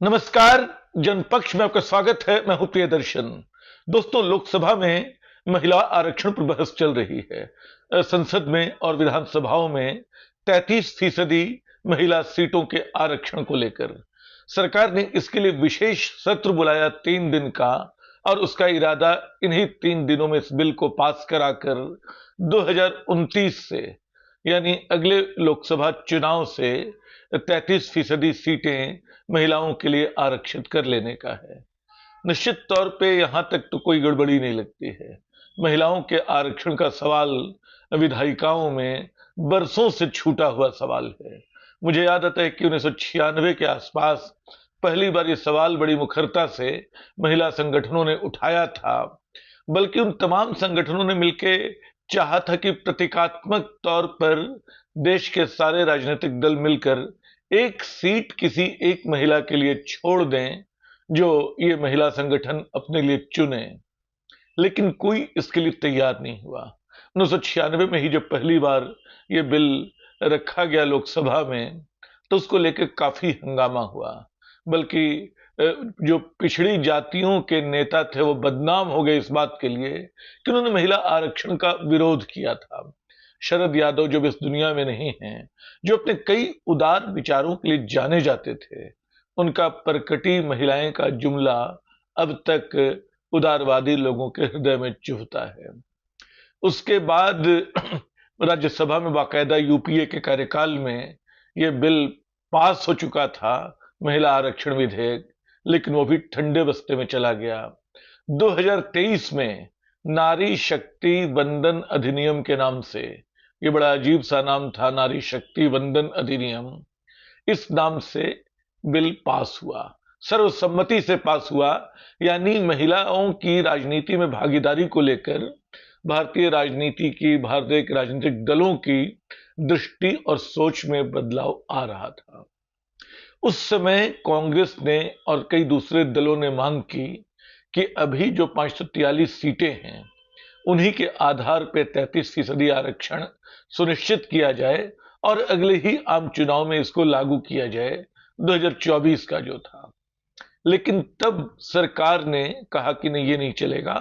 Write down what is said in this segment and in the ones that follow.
नमस्कार। जनपक्ष में आपका स्वागत है। मैं हूं प्रियदर्शन। दोस्तों, लोकसभा में महिला आरक्षण पर बहस चल रही है। संसद में और विधानसभाओं में 33% महिला सीटों के आरक्षण को लेकर सरकार ने इसके लिए विशेष सत्र बुलाया 3 दिन का, और उसका इरादा इन्हीं 3 दिनों में इस बिल को पास कराकर 2029 से, यानी अगले लोकसभा चुनाव से 33% सीटें महिलाओं के लिए आरक्षित कर लेने का है। निश्चित तौर पे यहां तक तो कोई गड़बड़ी नहीं लगती है। महिलाओं के आरक्षण का सवाल विधायिकाओं में बरसों से छूटा हुआ सवाल है। मुझे याद आता है कि 1996 के आसपास पहली बार ये सवाल बड़ी मुखरता से महिला संगठनों ने उठाया था। बल्कि उन तमाम संगठनों ने मिलकर चाहा था कि प्रतीकात्मक तौर पर देश के सारे राजनीतिक दल मिलकर एक सीट किसी एक महिला के लिए छोड़ दें, जो ये महिला संगठन अपने लिए चुने। लेकिन कोई इसके लिए तैयार नहीं हुआ। 1996 में ही जब पहली बार ये बिल रखा गया लोकसभा में, तो उसको लेकर काफी हंगामा हुआ। बल्कि जो पिछड़ी जातियों के नेता थे वो बदनाम हो गए इस बात के लिए कि उन्होंने महिला आरक्षण का विरोध किया था। शरद यादव जो इस दुनिया में नहीं हैं, जो अपने कई उदार विचारों के लिए जाने जाते थे, उनका परकटी महिलाएं का जुमला अब तक उदारवादी लोगों के हृदय में चुभता है। उसके बाद राज्यसभा में बाकायदा यूपीए के कार्यकाल में यह बिल पास हो चुका था, महिला आरक्षण विधेयक, लेकिन वो भी ठंडे बस्ते में चला गया। 2023 में नारी शक्ति वंदन अधिनियम के नाम से, ये बड़ा अजीब सा नाम था, नारी शक्ति वंदन अधिनियम, इस नाम से बिल पास हुआ, सर्वसम्मति से पास हुआ। यानी महिलाओं की राजनीति में भागीदारी को लेकर भारतीय राजनीति की, भारतीय के राजनीतिक दलों की दृष्टि और सोच में बदलाव आ रहा था। उस समय कांग्रेस ने और कई दूसरे दलों ने मांग की कि अभी जो 543 सीटें हैं, उन्हीं के आधार पर 33% आरक्षण सुनिश्चित किया जाए और अगले ही आम चुनाव में इसको लागू किया जाए, 2024 का जो था। लेकिन तब सरकार ने कहा कि नहीं, ये नहीं चलेगा।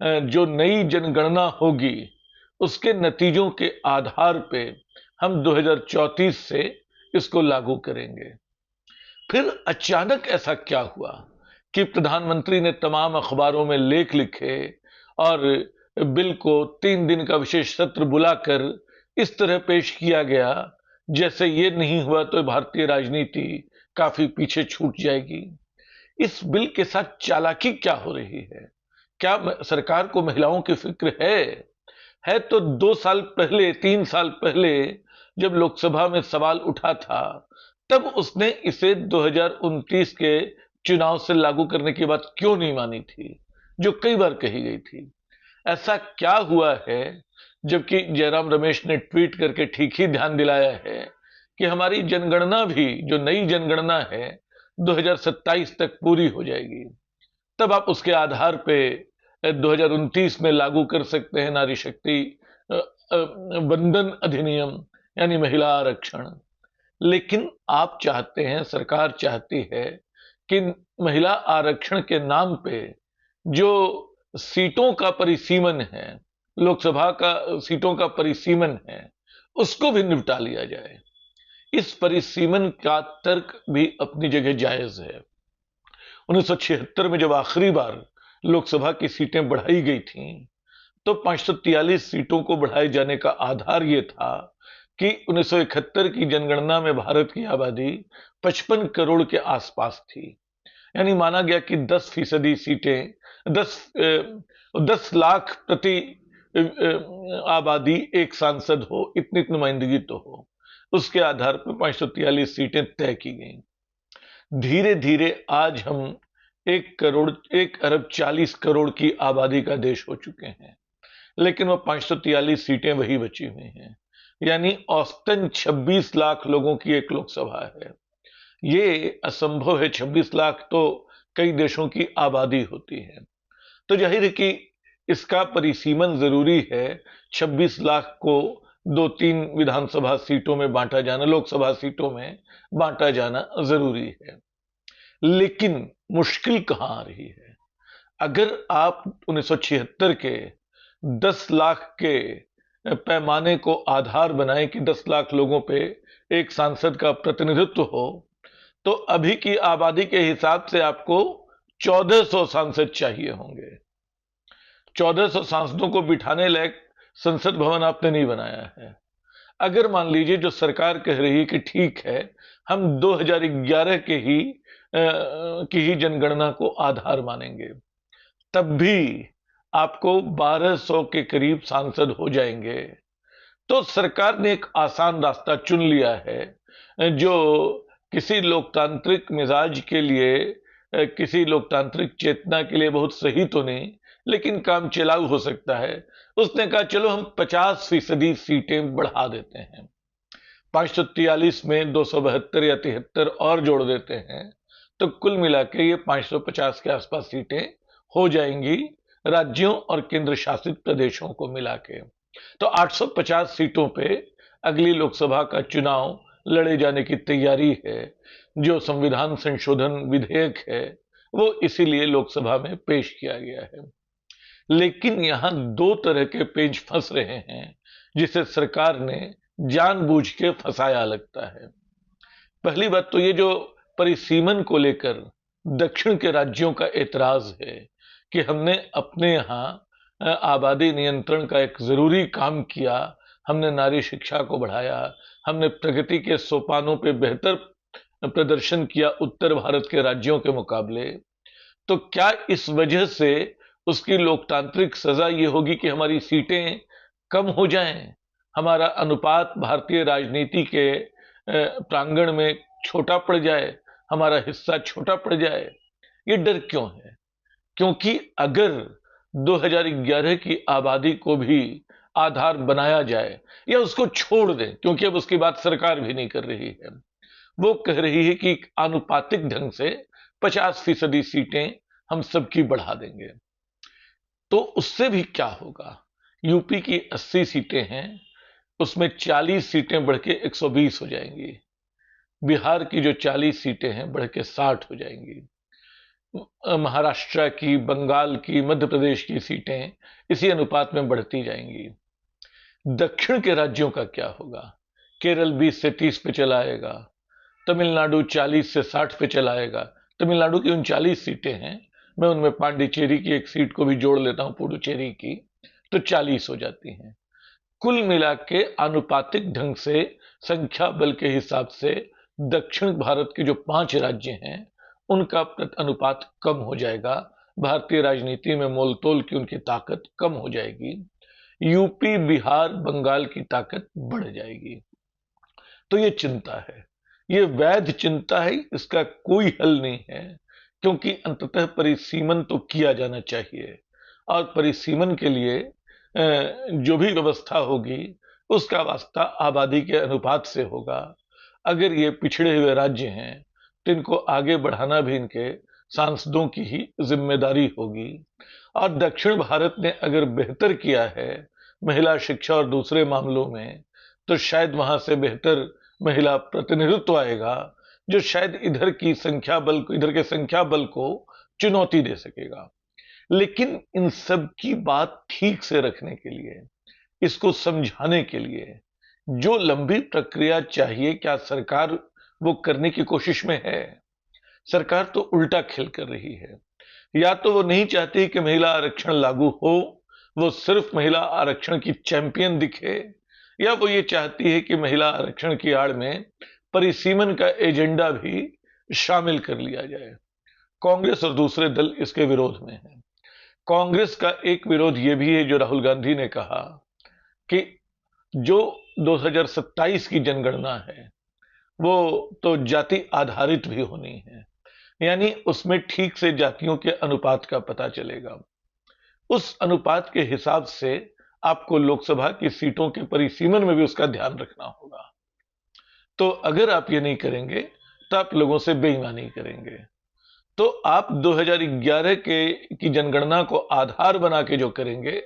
जो नई जनगणना होगी उसके नतीजों के आधार पे हम 2034 से इसको लागू करेंगे। फिर अचानक ऐसा क्या हुआ कि प्रधानमंत्री ने तमाम अखबारों में लेख लिखे और बिल को 3 दिन का विशेष सत्र बुलाकर इस तरह पेश किया गया जैसे ये नहीं हुआ तो भारतीय राजनीति काफी पीछे छूट जाएगी। इस बिल के साथ चालाकी क्या हो रही है? क्या सरकार को महिलाओं की फिक्र है तो 2 साल पहले, 3 साल पहले जब लोकसभा में सवाल उठा था, तब उसने इसे 2029 के चुनाव से लागू करने की बात क्यों नहीं मानी थी, जो कई बार कही गई थी। ऐसा क्या हुआ है, जबकि जयराम रमेश ने ट्वीट करके ठीक ही ध्यान दिलाया है कि हमारी जनगणना भी, जो नई जनगणना है, 2027 तक पूरी हो जाएगी, तब आप उसके आधार पे 2029 में लागू कर सकते हैं नारी शक्ति वंदन अधिनियम, यानी महिला आरक्षण। लेकिन आप चाहते हैं, सरकार चाहती है कि महिला आरक्षण के नाम पे जो सीटों का परिसीमन है, लोकसभा का सीटों का परिसीमन है, उसको भी निपटा लिया जाए। इस परिसीमन का तर्क भी अपनी जगह जायज है। 1976 में जब आखिरी बार लोकसभा की सीटें बढ़ाई गई थीं, तो 543 सीटों को बढ़ाए जाने का आधार यह था कि 1971 की जनगणना में भारत की आबादी 55 करोड़ के आसपास थी। यानी माना गया कि 10% सीटें, 10 लाख प्रति आबादी एक सांसद हो, इतनी नुमाइंदगी तो हो। उसके आधार पर 543 सीटें तय की गई। धीरे धीरे आज हम 1 अरब 40 करोड़ की आबादी का देश हो चुके हैं, लेकिन वो 543 सीटें वही बची हुई हैं। यानी औसतन 26 लाख लोगों की एक लोकसभा है। ये असंभव है। 26 लाख तो कई देशों की आबादी होती है। तो जाहिर है कि इसका परिसीमन जरूरी है। 26 लाख को 2-3 विधानसभा सीटों में बांटा जाना, लोकसभा सीटों में बांटा जाना जरूरी है। लेकिन मुश्किल कहां आ रही है? अगर आप 1976 के 10 लाख के पैमाने को आधार बनाए कि 10 लाख लोगों पे एक सांसद का प्रतिनिधित्व हो, तो अभी की आबादी के हिसाब से आपको 1400 सांसद चाहिए होंगे। 1400 सांसदों को बिठाने लायक संसद भवन आपने नहीं बनाया है। अगर मान लीजिए जो सरकार कह रही है कि ठीक है, हम 2011 की ही जनगणना को आधार मानेंगे, तब भी आपको 1200 के करीब सांसद हो जाएंगे। तो सरकार ने एक आसान रास्ता चुन लिया है, जो किसी लोकतांत्रिक मिजाज के लिए, किसी लोकतांत्रिक चेतना के लिए बहुत सही तो नहीं, लेकिन काम चलाऊ हो सकता है। उसने कहा चलो हम 50% सीटें बढ़ा देते हैं, 543 में 272 या 73 और जोड़ देते हैं, तो कुल मिला के ये 550 के आसपास सीटें हो जाएंगी राज्यों और केंद्र शासित प्रदेशों को मिला के। तो 850 सीटों पे अगली लोकसभा का चुनाव लड़े जाने की तैयारी है। जो संविधान संशोधन विधेयक है वो इसीलिए लोकसभा में पेश किया गया है। लेकिन यहां दो तरह के पेंच फंस रहे हैं जिसे सरकार ने जानबूझ के फंसाया लगता है। पहली बात तो ये जो परिसीमन को लेकर दक्षिण के राज्यों का एतराज है कि हमने अपने यहां आबादी नियंत्रण का एक जरूरी काम किया, हमने नारी शिक्षा को बढ़ाया, हमने प्रगति के सोपानों पे बेहतर प्रदर्शन किया उत्तर भारत के राज्यों के मुकाबले, तो क्या इस वजह से उसकी लोकतांत्रिक सजा ये होगी कि हमारी सीटें कम हो जाएं, हमारा अनुपात भारतीय राजनीति के प्रांगण में छोटा पड़ जाए, हमारा हिस्सा छोटा पड़ जाए? ये डर क्यों है? क्योंकि अगर 2011 की आबादी को भी आधार बनाया जाए या उसको छोड़ दें, क्योंकि अब उसकी बात सरकार भी नहीं कर रही है, वो कह रही है कि आनुपातिक ढंग से 50% सीटें हम सबकी बढ़ा देंगे, तो उससे भी क्या होगा? यूपी की 80 सीटें हैं, उसमें 40 सीटें बढ़ के 120 हो जाएंगी। बिहार की जो 40 सीटें हैं बढ़ के 60 हो जाएंगी। महाराष्ट्र की, बंगाल की, मध्य प्रदेश की सीटें इसी अनुपात में बढ़ती जाएंगी। दक्षिण के राज्यों का क्या होगा? केरल 20 से 30 पे चला आएगा, तमिलनाडु 40 से 60 पे चला आएगा। तमिलनाडु की 39 सीटें हैं, मैं उनमें पांडिचेरी की एक सीट को भी जोड़ लेता हूं, पुडुचेरी की, तो 40 हो जाती हैं। कुल मिला के आनुपातिक ढंग से संख्या बल के हिसाब से दक्षिण भारत के जो 5 राज्य हैं उनका अनुपात कम हो जाएगा, भारतीय राजनीति में मोलतोल की उनकी ताकत कम हो जाएगी, यूपी, बिहार, बंगाल की ताकत बढ़ जाएगी। तो ये चिंता है, ये वैध चिंता है, इसका कोई हल नहीं है, क्योंकि अंततः परिसीमन तो किया जाना चाहिए और परिसीमन के लिए जो भी व्यवस्था होगी उसका वास्ता आबादी के अनुपात से होगा। अगर ये पिछड़े हुए राज्य हैं तो इनको आगे बढ़ाना भी इनके सांसदों की ही जिम्मेदारी होगी। और दक्षिण भारत ने अगर बेहतर किया है महिला शिक्षा और दूसरे मामलों में, तो शायद वहां से बेहतर महिला प्रतिनिधित्व आएगा, जो शायद इधर के संख्या बल को चुनौती दे सकेगा। लेकिन इन सब की बात ठीक से रखने के लिए, इसको समझाने के लिए जो लंबी प्रक्रिया चाहिए, क्या सरकार वो करने की कोशिश में है? सरकार तो उल्टा खेल कर रही है। या तो वो नहीं चाहती कि महिला आरक्षण लागू हो, वो सिर्फ महिला आरक्षण की चैंपियन दिखे, या वो ये चाहती है कि महिला आरक्षण की आड़ में परिसीमन का एजेंडा भी शामिल कर लिया जाए। कांग्रेस और दूसरे दल इसके विरोध में हैं। कांग्रेस का एक विरोध यह भी है, जो राहुल गांधी ने कहा कि जो 2027 की जनगणना है वो तो जाति आधारित भी होनी है, यानी उसमें ठीक से जातियों के अनुपात का पता चलेगा। उस अनुपात के हिसाब से आपको लोकसभा की सीटों के परिसीमन में भी उसका ध्यान रखना होगा। तो अगर आप ये नहीं करेंगे तो आप लोगों से बेईमानी करेंगे। तो आप 2011 की जनगणना को आधार बना के जो करेंगे,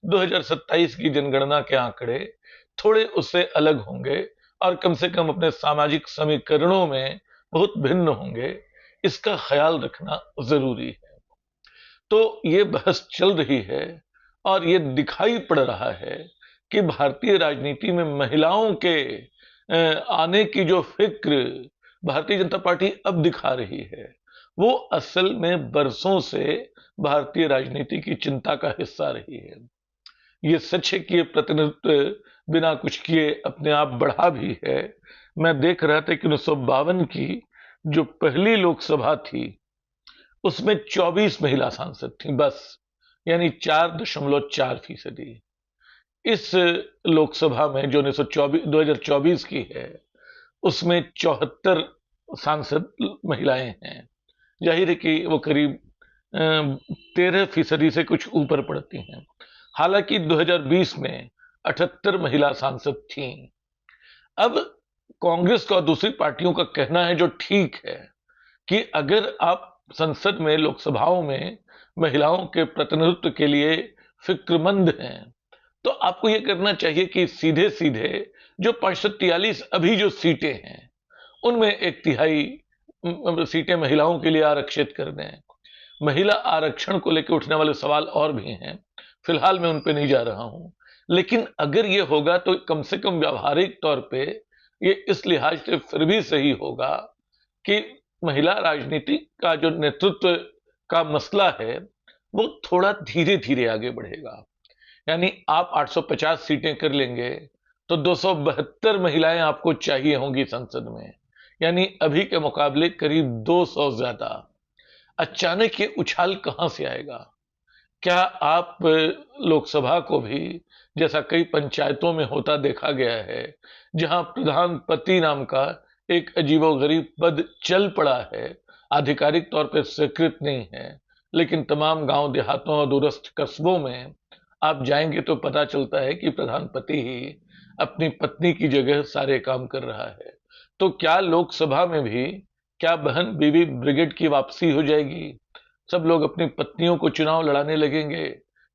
2027 की जनगणना के आंकड़े थोड़े उससे अलग होंगे और कम से कम अपने सामाजिक समीकरणों में बहुत भिन्न होंगे। इसका ख्याल रखना जरूरी है। तो ये बहस चल रही है और ये दिखाई पड़ रहा है कि भारतीय राजनीति में महिलाओं के आने की जो फिक्र भारतीय जनता पार्टी अब दिखा रही है, वो असल में बरसों से भारतीय राजनीति की चिंता का हिस्सा रही है। ये सच है कि ये प्रतिनिधित्व बिना कुछ किए अपने आप बढ़ा भी है। मैं देख रहा था कि 1952 की जो पहली लोकसभा थी उसमें 24 महिला सांसद थी बस, यानी 4.4%। इस लोकसभा में जो 2024 की है उसमें 74 सांसद महिलाएं हैं। जाहिर है कि वो करीब 13% से कुछ ऊपर पड़ती हैं। हालांकि 2020 में 78 महिला सांसद थीं। अब कांग्रेस का और दूसरी पार्टियों का कहना है, जो ठीक है, कि अगर आप संसद में, लोकसभाओं में महिलाओं के प्रतिनिधित्व के लिए फिक्रमंद हैं तो आपको यह करना चाहिए कि सीधे सीधे जो 543 अभी जो सीटें हैं उनमें 1/3 सीटें महिलाओं के लिए आरक्षित कर दें। महिला आरक्षण को लेकर उठने वाले सवाल और भी हैं, फिलहाल मैं उन पे नहीं जा रहा हूं, लेकिन अगर ये होगा तो कम से कम व्यावहारिक तौर पे ये इस लिहाज से फिर भी सही होगा कि महिला राजनीति का जो नेतृत्व का मसला है वो थोड़ा धीरे धीरे आगे बढ़ेगा। यानी आप 850 सीटें कर लेंगे तो 272 महिलाएं आपको चाहिए होंगी संसद में, यानी अभी के मुकाबले करीब 200 ज्यादा। अचानक ये उछाल कहां से आएगा? क्या आप लोकसभा को भी, जैसा कई पंचायतों में होता देखा गया है, जहां प्रधानपति नाम का एक अजीबोगरीब पद चल पड़ा है, आधिकारिक तौर पर स्वीकृत नहीं है, लेकिन तमाम गांव देहातों और दूरस्थ कस्बों में आप जाएंगे तो पता चलता है कि प्रधानपति ही अपनी पत्नी की जगह सारे काम कर रहा है। तो क्या लोकसभा में भी क्या बहन बीबी ब्रिगेड की वापसी हो जाएगी? सब लोग अपनी पत्नियों को चुनाव लड़ाने लगेंगे?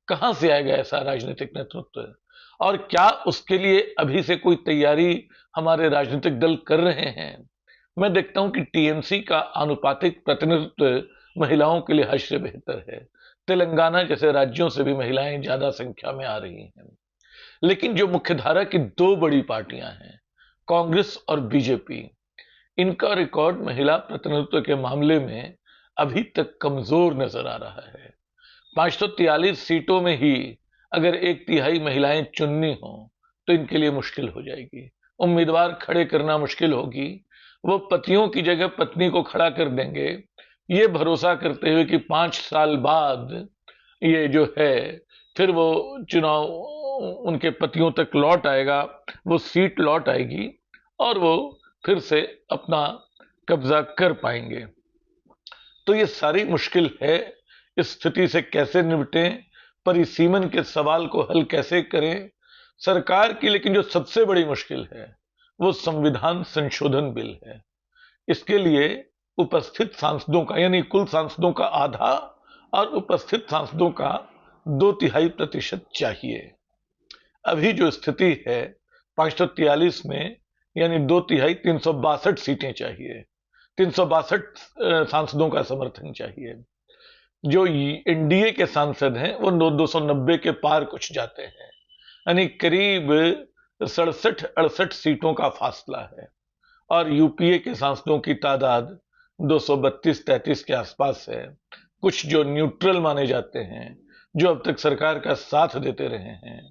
कहां से आएगा ऐसा राजनीतिक नेतृत्व? और क्या उसके लिए अभी से कोई तैयारी हमारे राजनीतिक दल कर रहे हैं? मैं देखता हूं कि टीएमसी का आनुपातिक प्रतिनिधित्व महिलाओं के लिहाज से बेहतर है। तेलंगाना जैसे राज्यों से भी महिलाएं ज्यादा संख्या में आ रही हैं। लेकिन जो मुख्यधारा की दो बड़ी पार्टियां हैं, कांग्रेस और बीजेपी, इनका रिकॉर्ड महिला प्रतिनिधित्व के मामले में अभी तक कमजोर नजर आ रहा है। 543 सीटों में ही अगर 1/3 महिलाएं चुननी हो तो इनके लिए मुश्किल हो जाएगी। उम्मीदवार खड़े करना मुश्किल होगी। वो पतियों की जगह पत्नी को खड़ा कर देंगे, ये भरोसा करते हुए कि 5 साल बाद ये जो है फिर वो चुनाव उनके पतियों तक लौट आएगा, वो सीट लौट आएगी और वो फिर से अपना कब्जा कर पाएंगे। तो ये सारी मुश्किल है। इस स्थिति से कैसे निपटें, परिसीमन के सवाल को हल कैसे करें सरकार की? लेकिन जो सबसे बड़ी मुश्किल है वो संविधान संशोधन बिल है। इसके लिए उपस्थित सांसदों का, यानी कुल सांसदों का आधा और उपस्थित सांसदों का 2/3% चाहिए। अभी जो स्थिति है 543 में, यानी 2/3 362 सीटें चाहिए, 362 सांसदों का समर्थन चाहिए। जो एनडीए के सांसद हैं वो 290 के पार कुछ जाते हैं, यानी करीब 67-68 सीटों का फासला है। और यूपीए के सांसदों की तादाद 232-33 के आसपास है। कुछ जो न्यूट्रल माने जाते हैं, जो अब तक सरकार का साथ देते रहे हैं,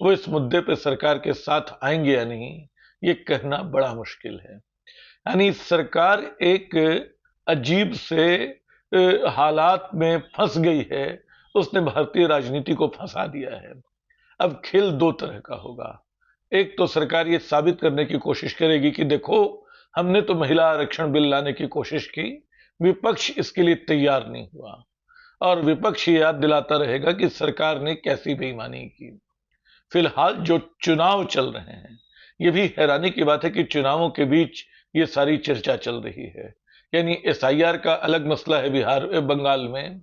वो इस मुद्दे पे सरकार के साथ आएंगे या नहीं, ये कहना बड़ा मुश्किल है। यानी सरकार एक अजीब से हालात में फंस गई है। उसने भारतीय राजनीति को फंसा दिया है। अब खेल दो तरह का होगा। एक तो सरकार ये साबित करने की कोशिश करेगी कि देखो, हमने तो महिला आरक्षण बिल लाने की कोशिश की, विपक्ष इसके लिए तैयार नहीं हुआ, और विपक्ष ये याद दिलाता रहेगा कि सरकार ने कैसी बेईमानी की। फिलहाल जो चुनाव चल रहे हैं, ये भी हैरानी की बात है कि चुनावों के बीच ये सारी चर्चा चल रही है। यानी एसआईआर का अलग मसला है बिहार बंगाल में,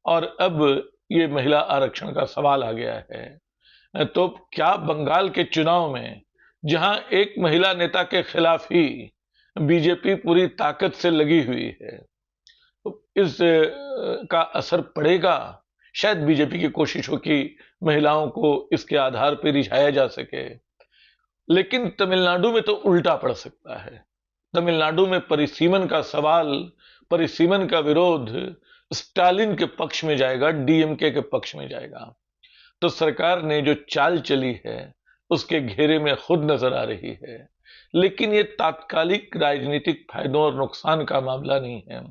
और अब ये महिला आरक्षण का सवाल आ गया है। तो क्या बंगाल के चुनाव में, जहां एक महिला नेता के खिलाफ ही बीजेपी पूरी ताकत से लगी हुई है, इस का असर पड़ेगा। शायद बीजेपी की कोशिश हो कि महिलाओं को इसके आधार पर रिझाया जा सके, लेकिन तमिलनाडु में तो उल्टा पड़ सकता है। तमिलनाडु में परिसीमन का सवाल, परिसीमन का विरोध स्टालिन के पक्ष में जाएगा, डीएमके के पक्ष में जाएगा। तो सरकार ने जो चाल चली है उसके घेरे में खुद नजर आ रही है। लेकिन ये तात्कालिक राजनीतिक फायदों और नुकसान का मामला नहीं है,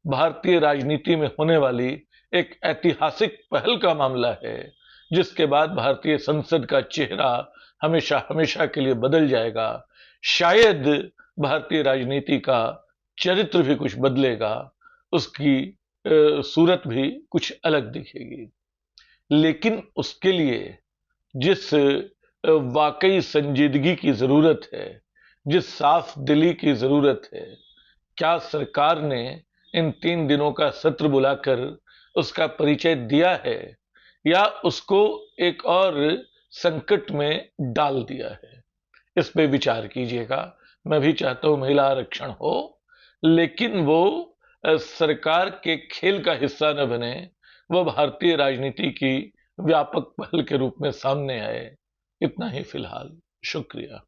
भारतीय राजनीति में होने वाली एक ऐतिहासिक पहल का मामला है, जिसके बाद भारतीय संसद का चेहरा हमेशा हमेशा के लिए बदल जाएगा। शायद भारतीय राजनीति का चरित्र भी कुछ बदलेगा, उसकी सूरत भी कुछ अलग दिखेगी। लेकिन उसके लिए जिस वाकई संजीदगी की जरूरत है, जिस साफ दिली की जरूरत है, क्या सरकार ने इन 3 दिनों का सत्र बुलाकर उसका परिचय दिया है या उसको एक और संकट में डाल दिया है? इस पे विचार कीजिएगा। मैं भी चाहता हूं महिला आरक्षण हो, लेकिन वो सरकार के खेल का हिस्सा न बने, वो भारतीय राजनीति की व्यापक पहल के रूप में सामने आए। इतना ही फिलहाल। शुक्रिया।